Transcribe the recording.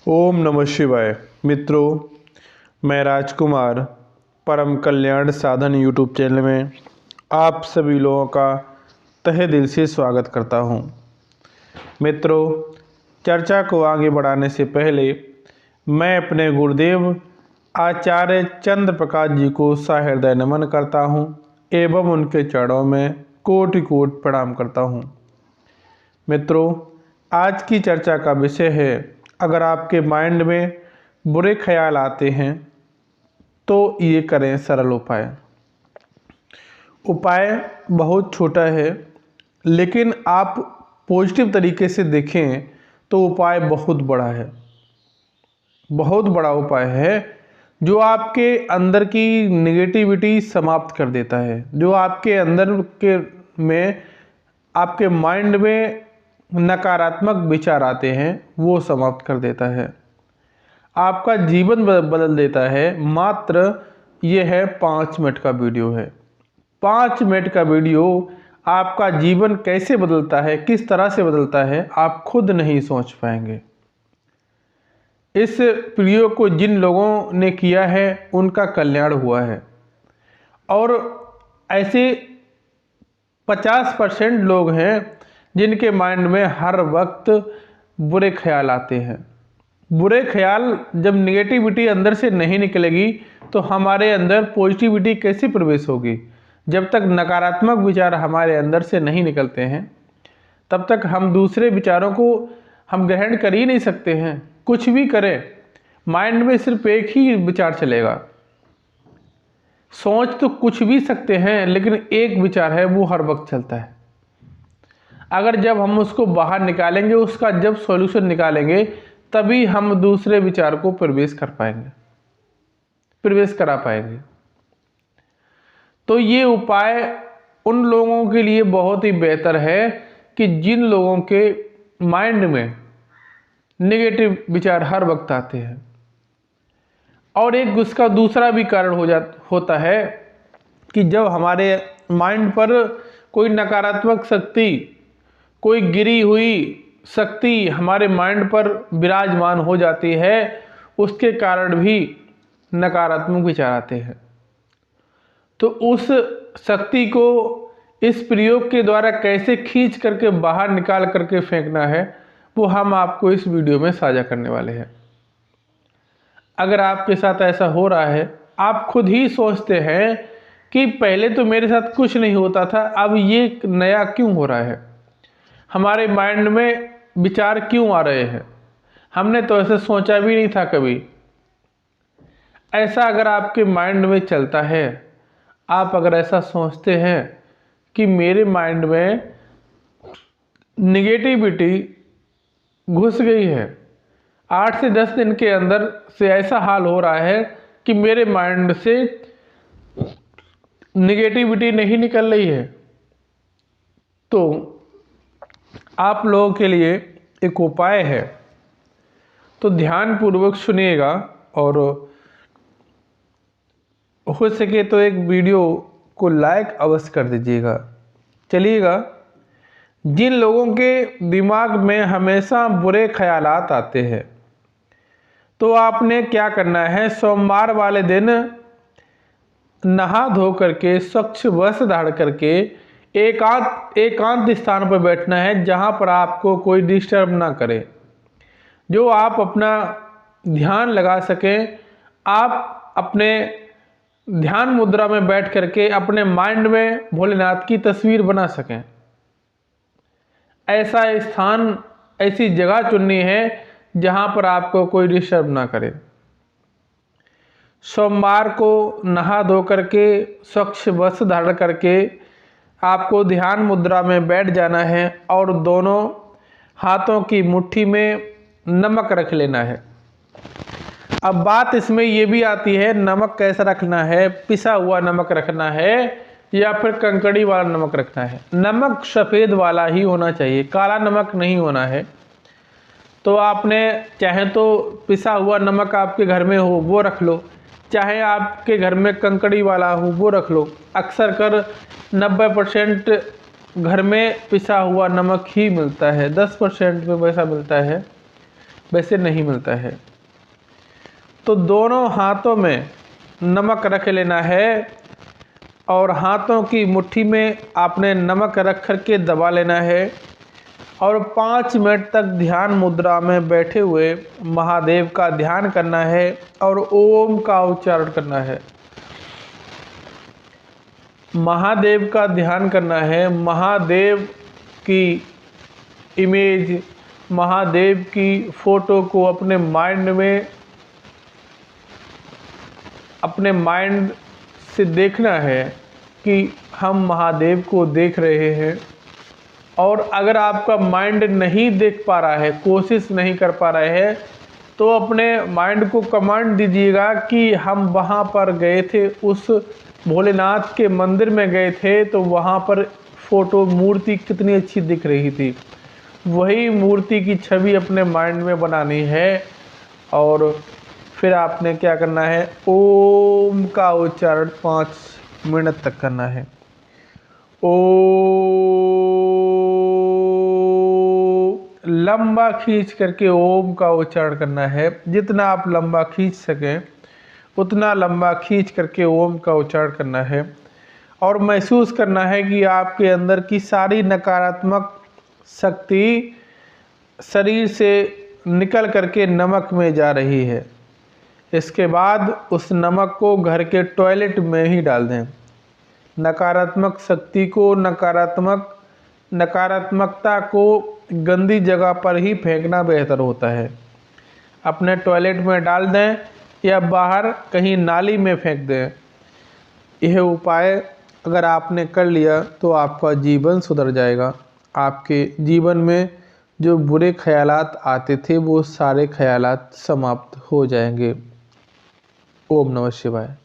ओम नमः शिवाय। मित्रों, मैं राजकुमार परम कल्याण साधन यूट्यूब चैनल में आप सभी लोगों का तहे दिल से स्वागत करता हूं। मित्रों, चर्चा को आगे बढ़ाने से पहले मैं अपने गुरुदेव आचार्य चंद्र प्रकाश जी को सहृदय नमन करता हूं एवं उनके चरणों में कोटि कोटि प्रणाम करता हूं। मित्रों, आज की चर्चा का विषय है, अगर आपके माइंड में बुरे ख्याल आते हैं तो ये करें सरल उपाय। उपाय बहुत छोटा है, लेकिन आप पॉजिटिव तरीके से देखें तो उपाय बहुत बड़ा है। बहुत बड़ा उपाय है जो आपके अंदर की नेगेटिविटी समाप्त कर देता है, जो आपके अंदर के में आपके माइंड में नकारात्मक विचार आते हैं वो समाप्त कर देता है, आपका जीवन बदल देता है। मात्र ये है 5 मिनट का वीडियो है। 5 मिनट का वीडियो आपका जीवन कैसे बदलता है, किस तरह से बदलता है, आप खुद नहीं सोच पाएंगे। इस प्रयोग को जिन लोगों ने किया है उनका कल्याण हुआ है, और ऐसे 50% लोग हैं जिनके माइंड में हर वक्त बुरे ख्याल आते हैं। बुरे ख्याल, जब निगेटिविटी अंदर से नहीं निकलेगी तो हमारे अंदर पॉजिटिविटी कैसे प्रवेश होगी। जब तक नकारात्मक विचार हमारे अंदर से नहीं निकलते हैं तब तक हम दूसरे विचारों को हम ग्रहण कर ही नहीं सकते हैं। कुछ भी करें, माइंड में सिर्फ एक ही विचार चलेगा। सोच तो कुछ भी सकते हैं, लेकिन एक विचार है वो हर वक्त चलता है। अगर जब हम उसको बाहर निकालेंगे, उसका जब सॉल्यूशन निकालेंगे, तभी हम दूसरे विचार को प्रवेश करा पाएंगे। तो ये उपाय उन लोगों के लिए बहुत ही बेहतर है कि जिन लोगों के माइंड में नेगेटिव विचार हर वक्त आते हैं। और एक उसका दूसरा भी कारण होता है कि जब हमारे माइंड पर कोई नकारात्मक शक्ति, कोई गिरी हुई शक्ति हमारे माइंड पर विराजमान हो जाती है, उसके कारण भी नकारात्मक विचार आते हैं। तो उस शक्ति को इस प्रयोग के द्वारा कैसे खींच करके बाहर निकाल करके फेंकना है, वो हम आपको इस वीडियो में साझा करने वाले हैं। अगर आपके साथ ऐसा हो रहा है, आप खुद ही सोचते हैं कि पहले तो मेरे साथ कुछ नहीं होता था, अब ये नया क्यों हो रहा है, हमारे माइंड में विचार क्यों आ रहे हैं, हमने तो ऐसे सोचा भी नहीं था कभी। ऐसा अगर आपके माइंड में चलता है, आप अगर ऐसा सोचते हैं कि मेरे माइंड में निगेटिविटी घुस गई है, 8 से 10 दिन के अंदर से ऐसा हाल हो रहा है कि मेरे माइंड से निगेटिविटी नहीं निकल रही है, तो आप लोगों के लिए एक उपाय है। तो ध्यान पूर्वक सुनिएगा, और हो सके तो एक वीडियो को लाइक अवश्य कर दीजिएगा। चलिएगा, जिन लोगों के दिमाग में हमेशा बुरे ख्यालात आते हैं, तो आपने क्या करना है, सोमवार वाले दिन नहा धो करके स्वच्छ वस्त्र धारण करके एकांत स्थान पर बैठना है, जहां पर आपको कोई डिस्टर्ब ना करे, जो आप अपना ध्यान लगा सकें। आप अपने ध्यान मुद्रा में बैठ करके अपने माइंड में भोलेनाथ की तस्वीर बना सकें। ऐसा स्थान, ऐसी जगह चुननी है जहां पर आपको कोई डिस्टर्ब ना करे। सोमवार को नहा धो करके स्वच्छ वस्त्र धारण करके आपको ध्यान मुद्रा में बैठ जाना है, और दोनों हाथों की मुट्ठी में नमक रख लेना है। अब बात इसमें यह भी आती है, नमक कैसा रखना है, पिसा हुआ नमक रखना है या फिर कंकड़ी वाला नमक रखना है। नमक सफ़ेद वाला ही होना चाहिए, काला नमक नहीं होना है। तो आपने चाहे तो पिसा हुआ नमक आपके घर में हो वो रख लो, चाहे आपके घर में कंकड़ी वाला हो वो रख लो। अक्सर कर 90% घर में पिसा हुआ नमक ही मिलता है, 10% में वैसा मिलता है। वैसे नहीं मिलता है। तो दोनों हाथों में नमक रख लेना है और हाथों की मुट्ठी में आपने नमक रख कर के दबा लेना है और 5 मिनट तक ध्यान मुद्रा में बैठे हुए महादेव का ध्यान करना है और ओम का उच्चारण करना है। महादेव का ध्यान करना है, महादेव की इमेज, महादेव की फोटो को अपने माइंड से देखना है कि हम महादेव को देख रहे हैं। और अगर आपका माइंड नहीं देख पा रहा है, कोशिश नहीं कर पा रहे हैं, तो अपने माइंड को कमांड दीजिएगा कि हम वहाँ पर गए थे, उस भोलेनाथ के मंदिर में गए थे, तो वहाँ पर फोटो मूर्ति कितनी अच्छी दिख रही थी। वही मूर्ति की छवि अपने माइंड में बनानी है और फिर आपने क्या करना है, ओम का उच्चारण 5 मिनट तक करना है। लंबा खींच करके ओम का उच्चारण करना है। जितना आप लंबा खींच सकें उतना लंबा खींच करके ओम का उच्चारण करना है और महसूस करना है कि आपके अंदर की सारी नकारात्मक शक्ति शरीर से निकल करके नमक में जा रही है। इसके बाद उस नमक को घर के टॉयलेट में ही डाल दें। नकारात्मक शक्ति को, नकारात्मकता को गंदी जगह पर ही फेंकना बेहतर होता है। अपने टॉयलेट में डाल दें या बाहर कहीं नाली में फेंक दें। यह उपाय अगर आपने कर लिया तो आपका जीवन सुधर जाएगा। आपके जीवन में जो बुरे ख्यालात आते थे वो सारे ख्यालात समाप्त हो जाएंगे। ओम नमः शिवाय।